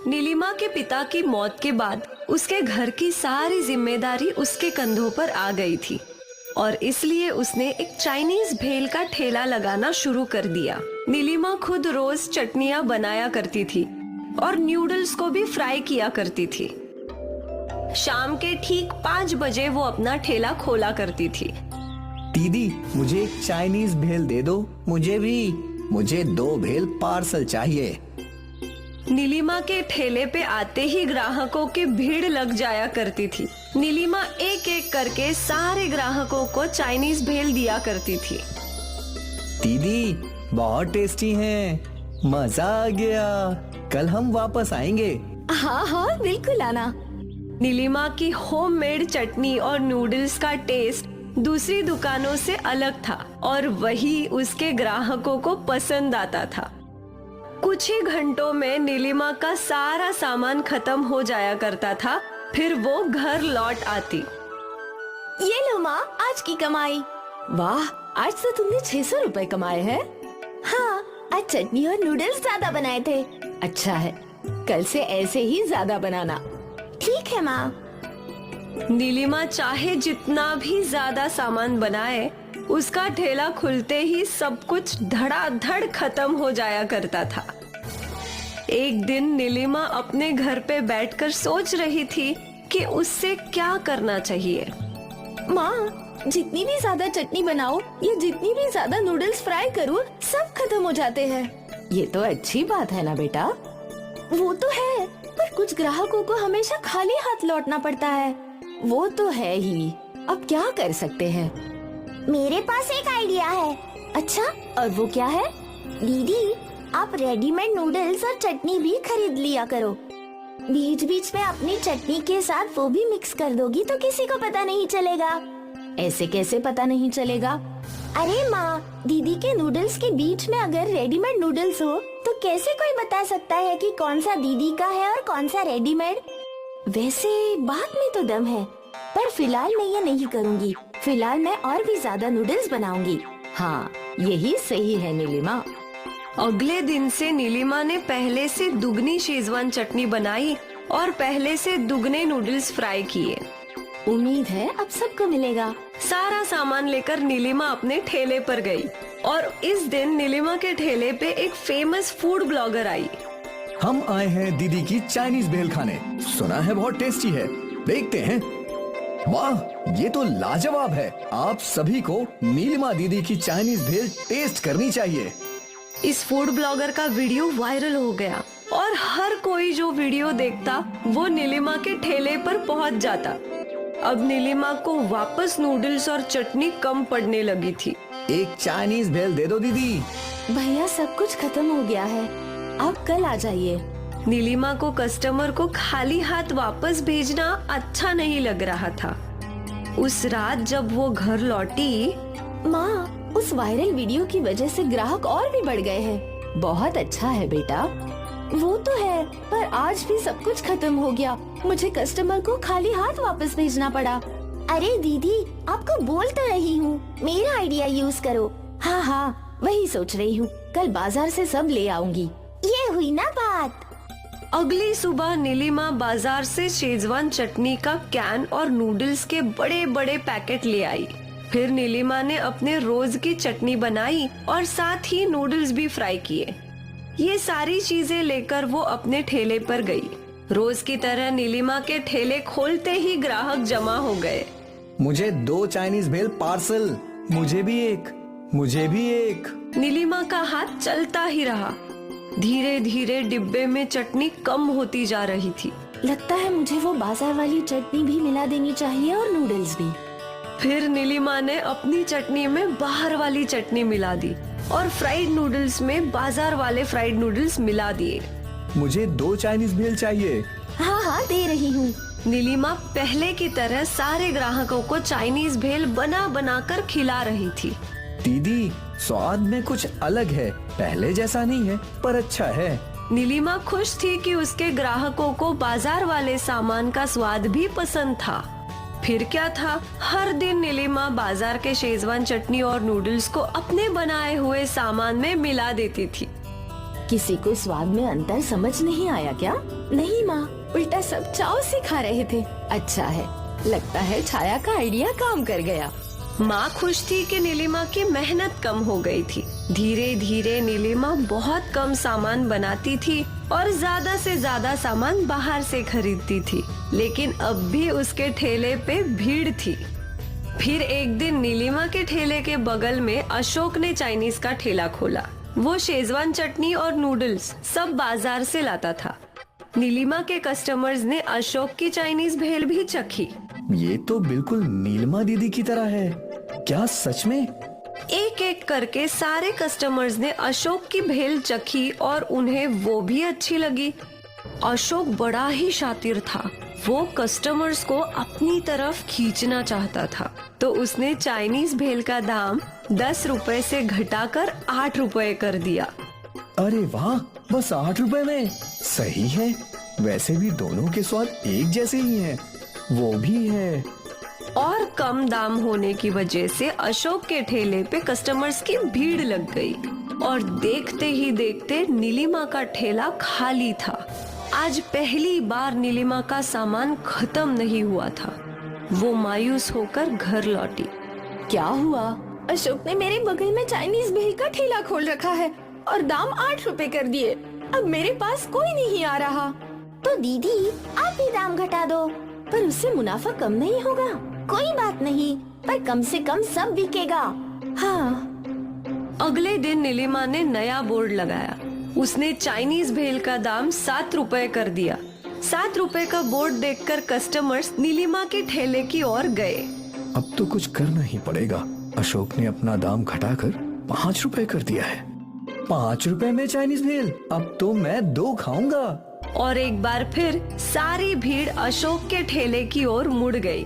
नीलिमा के पिता की मौत के बाद उसके घर की सारी जिम्मेदारी उसके कंधों पर आ गई थी और इसलिए उसने एक चाइनीज भेल का ठेला लगाना शुरू कर दिया। नीलिमा खुद रोज चटनियाँ बनाया करती थी और न्यूडल्स को भी फ्राई किया करती थी। शाम के ठीक 5 बजे वो अपना ठेला खोला करती थी। दीदी, मुझे एक चाइनीज भेल दे दो। मुझे भी। मुझे 2 भेल पार्सल चाहिए। नीलिमा के ठेले पे आते ही ग्राहकों की भीड़ लग जाया करती थी। नीलिमा एक एक करके सारे ग्राहकों को चाइनीज भेल दिया करती थी। दीदी, बहुत टेस्टी हैं। मजा आ गया। कल हम वापस आएंगे। हाँ हाँ, बिल्कुल आना। नीलिमा की होममेड चटनी और नूडल्स का टेस्ट दूसरी दुकानों से अलग था और वही उसके ग्राहकों को पसंद आता था। कुछ ही घंटों में नीलिमा का सारा सामान खत्म हो जाया करता था। फिर वो घर लौट आती। ये लो माँ, आज की कमाई। वाह, आज तो तुमने 600 रुपए कमाए हैं। हाँ, आज चटनी और नूडल्स ज्यादा बनाए थे। अच्छा है, कल से ऐसे ही ज्यादा बनाना। ठीक है माँ। नीलिमा चाहे जितना भी ज्यादा सामान बनाए, उसका ठेला खुलते ही सब कुछ धड़ाधड़ खत्म हो जाया करता था। एक दिन नीलिमा अपने घर पे बैठकर सोच रही थी कि उससे क्या करना चाहिए। माँ, जितनी भी ज्यादा चटनी बनाओ या जितनी भी ज्यादा नूडल्स फ्राई करूँ, सब खत्म हो जाते हैं। ये तो अच्छी बात है ना बेटा। वो तो है, पर कुछ ग्राहकों को हमेशा खाली हाथ लौटना पड़ता है। वो तो है ही, अब क्या कर सकते हैं। मेरे पास एक आइडिया है। अच्छा, और वो क्या है? दीदी, आप रेडीमेड नूडल्स और चटनी भी खरीद लिया करो। बीच बीच में अपनी चटनी के साथ वो भी मिक्स कर दोगी तो किसी को पता नहीं चलेगा। ऐसे कैसे पता नहीं चलेगा? अरे माँ, दीदी के नूडल्स के बीच में अगर रेडीमेड नूडल्स हो तो कैसे कोई बता सकता है कि कौन सा दीदी का है और कौन सा रेडीमेड? वैसे बात में तो दम है, पर फिलहाल मैं ये नहीं करूँगी। फिलहाल मैं और भी ज्यादा नूडल्स बनाऊंगी। हाँ, यही सही है नीलिमा। अगले दिन से नीलिमा ने पहले से दुगनी शेजवान चटनी बनाई और पहले से दुगने नूडल्स फ्राई किए। उम्मीद है अब सबको मिलेगा। सारा सामान लेकर नीलिमा अपने ठेले पर गई और इस दिन नीलिमा के ठेले पे एक फेमस फूड ब्लॉगर आई। हम आए हैं दीदी की चाइनीज भेल खाने। सुना है बहुत टेस्टी है। देखते हैं। वाह, ये तो लाजवाब है। आप सभी को नीलिमा दीदी की चाइनीज भेल टेस्ट करनी चाहिए। इस फूड ब्लॉगर का वीडियो वायरल हो गया और हर कोई जो वीडियो देखता वो नीलिमा के ठेले पर पहुंच जाता। अब नीलिमा को वापस नूडल्स और चटनी कम पड़ने लगी थी। एक चाइनीज भेल दे दो दीदी। भैया, सब कुछ खत्म हो गया है, आप कल आ जाइए। नीलिमा को कस्टमर को खाली हाथ वापस भेजना अच्छा नहीं लग रहा था। उस रात जब वो घर लौटी, माँ, उस वायरल वीडियो की वजह से ग्राहक और भी बढ़ गए हैं। बहुत अच्छा है बेटा। वो तो है, पर आज भी सब कुछ खत्म हो गया। मुझे कस्टमर को खाली हाथ वापस भेजना पड़ा। अरे दीदी, आपको बोल तो रही हूँ, मेरा आइडिया यूज करो। हाँ हाँ, वही सोच रही हूँ। कल बाजार से सब ले आऊंगी। ये हुई ना बात। अगली सुबह नीलिमा बाजार से शेजवान चटनी का कैन और नूडल्स के बड़े बड़े पैकेट ले आई। फिर नीलिमा ने अपने रोज की चटनी बनाई और साथ ही नूडल्स भी फ्राई किए। ये सारी चीजें लेकर वो अपने ठेले पर गई। रोज की तरह नीलिमा के ठेले खोलते ही ग्राहक जमा हो गए। मुझे 2 चाइनीज भेल पार्सल। मुझे भी एक। मुझे भी एक। नीलिमा का हाथ चलता ही रहा। धीरे धीरे डिब्बे में चटनी कम होती जा रही थी। लगता है मुझे वो बाजार वाली चटनी भी मिला देनी चाहिए और नूडल्स भी। फिर नीलिमा ने अपनी चटनी में बाहर वाली चटनी मिला दी और फ्राइड नूडल्स में बाजार वाले फ्राइड नूडल्स मिला दिए। मुझे 2 चाइनीज भेल चाहिए। हाँ हाँ, दे रही हूँ। नीलिमा पहले की तरह सारे ग्राहकों को चाइनीज भेल बना बना कर खिला रही थी। दीदी, स्वाद में कुछ अलग है। पहले जैसा नहीं है, पर अच्छा है। नीलिमा खुश थी कि उसके ग्राहकों को बाजार वाले सामान का स्वाद भी पसंद था। फिर क्या था, हर दिन नीलिमा बाजार के शेजवान चटनी और नूडल्स को अपने बनाए हुए सामान में मिला देती थी। किसी को स्वाद में अंतर समझ नहीं आया क्या? नहीं माँ, उल्टा सब चाव से खा रहे थे। अच्छा है, लगता है छाया का आइडिया काम कर गया। माँ खुश थी कि नीलिमा की मेहनत कम हो गई थी। धीरे धीरे नीलिमा बहुत कम सामान बनाती थी और ज्यादा से ज्यादा सामान बाहर से खरीदती थी, लेकिन अब भी उसके ठेले पे भीड़ थी। फिर एक दिन नीलिमा के ठेले के बगल में अशोक ने चाइनीज का ठेला खोला। वो शेजवान चटनी और नूडल्स सब बाजार से लाता था। नीलिमा के कस्टमर्स ने अशोक की चाइनीज भेल भी चखी। ये तो बिल्कुल नीलिमा दीदी की तरह है। क्या सच में? एक एक करके सारे कस्टमर्स ने अशोक की भेल चखी और उन्हें वो भी अच्छी लगी। अशोक बड़ा ही शातिर था। वो कस्टमर्स को अपनी तरफ खींचना चाहता था, तो उसने चाइनीज भेल का दाम 10 रुपए से घटाकर 8 रुपए कर दिया। अरे वाह, बस 8 रुपए में? सही है। वैसे भी दोनों के स्वाद एक जैसे ही हैं। वो भी है। और कम दाम होने की वजह से अशोक के ठेले पे कस्टमर्स की भीड़ लग गई और देखते ही देखते नीलिमा का ठेला खाली था। आज पहली बार नीलिमा का सामान खत्म नहीं हुआ था। वो मायूस होकर घर लौटी। क्या हुआ? अशोक ने मेरे बगल में चाइनीज भेल का ठेला खोल रखा है और दाम 8 रुपए कर दिए। अब मेरे पास कोई नहीं आ रहा। तो दीदी आप भी दाम घटा दो। पर उससे मुनाफा कम नहीं होगा। कोई बात नहीं, पर कम से कम सब बिकेगा। हाँ। अगले दिन नीलिमा ने नया बोर्ड लगाया। उसने चाइनीज भेल का दाम 7 रुपए कर दिया। 7 रुपए का बोर्ड देखकर कस्टमर्स नीलिमा के ठेले की ओर गए। अब तो कुछ करना ही पड़ेगा। अशोक ने अपना दाम घटाकर 5 रुपए कर दिया है। 5 रुपए में चाइनीज भेल? अब तो मैं 2 खाऊंगा। और एक बार फिर सारी भीड़ अशोक के ठेले की ओर मुड़ गई।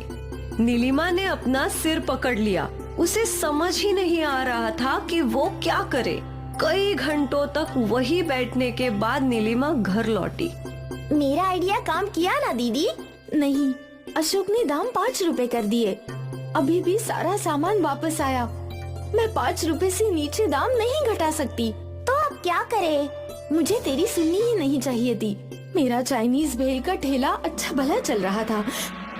नीलिमा ने अपना सिर पकड़ लिया। उसे समझ ही नहीं आ रहा था कि वो क्या करे। कई घंटों तक वही बैठने के बाद नीलिमा घर लौटी। मेरा आइडिया काम किया ना दीदी? नहीं, अशोक ने दाम 5 रुपए कर दिए। अभी भी सारा सामान वापस आया। मैं 5 रुपए से नीचे दाम नहीं घटा सकती। तो अब क्या करे? मुझे तेरी सुननी ही नहीं चाहिए थी। मेरा चाइनीज भेल का ठेला अच्छा भला चल रहा था।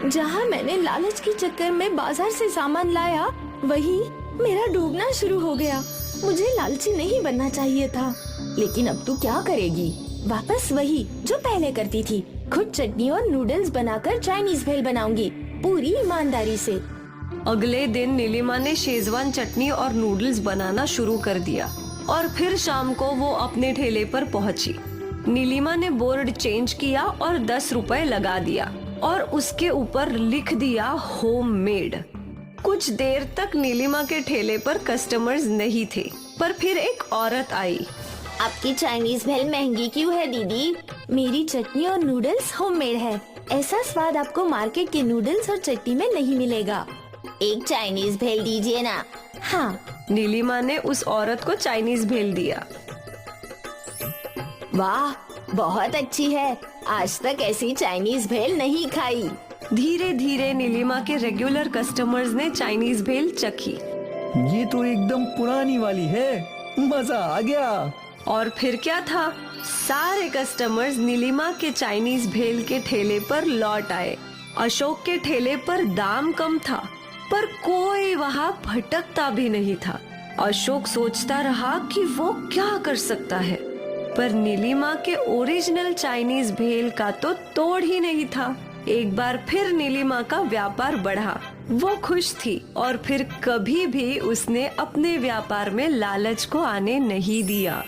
जहाँ मैंने लालच के चक्कर में बाजार से सामान लाया, वही मेरा डूबना शुरू हो गया। मुझे लालची नहीं बनना चाहिए था। लेकिन अब तू क्या करेगी? वापस वही जो पहले करती थी। खुद चटनी और नूडल्स बनाकर चाइनीज भेल बनाऊंगी, पूरी ईमानदारी से। अगले दिन नीलिमा ने शेजवान चटनी और नूडल्स बनाना शुरू कर दिया और फिर शाम को वो अपने ठेले पर पहुंची। नीलिमा ने बोर्ड चेंज किया और 10 रुपए लगा दिया और उसके ऊपर लिख दिया होममेड। कुछ देर तक नीलिमा के ठेले पर कस्टमर्स नहीं थे, पर फिर एक औरत आई। आपकी चाइनीज भेल महंगी क्यों है दीदी? मेरी चटनी और नूडल्स होममेड है। ऐसा स्वाद आपको मार्केट के नूडल्स और चटनी में नहीं मिलेगा। एक चाइनीज भेल दीजिए ना। हाँ। नीलिमा ने उस औरत को चाइनीज भेल दिया। वाह, बहुत अच्छी है। आज तक ऐसी चाइनीज भेल नहीं खाई। धीरे धीरे नीलिमा के रेगुलर कस्टमर्स ने चाइनीज भेल चखी। ये तो एकदम पुरानी वाली है। मजा आ गया। और फिर क्या था, सारे कस्टमर्स नीलिमा के चाइनीज भेल के ठेले पर लौट आए। अशोक के ठेले पर दाम कम था, पर कोई वहाँ भटकता भी नहीं था। अशोक सोचता रहा कि वो क्या कर सकता है, पर नीलिमा के ओरिजिनल चाइनीज भेल का तो तोड़ ही नहीं था। एक बार फिर नीलिमा का व्यापार बढ़ा। वो खुश थी और फिर कभी भी उसने अपने व्यापार में लालच को आने नहीं दिया।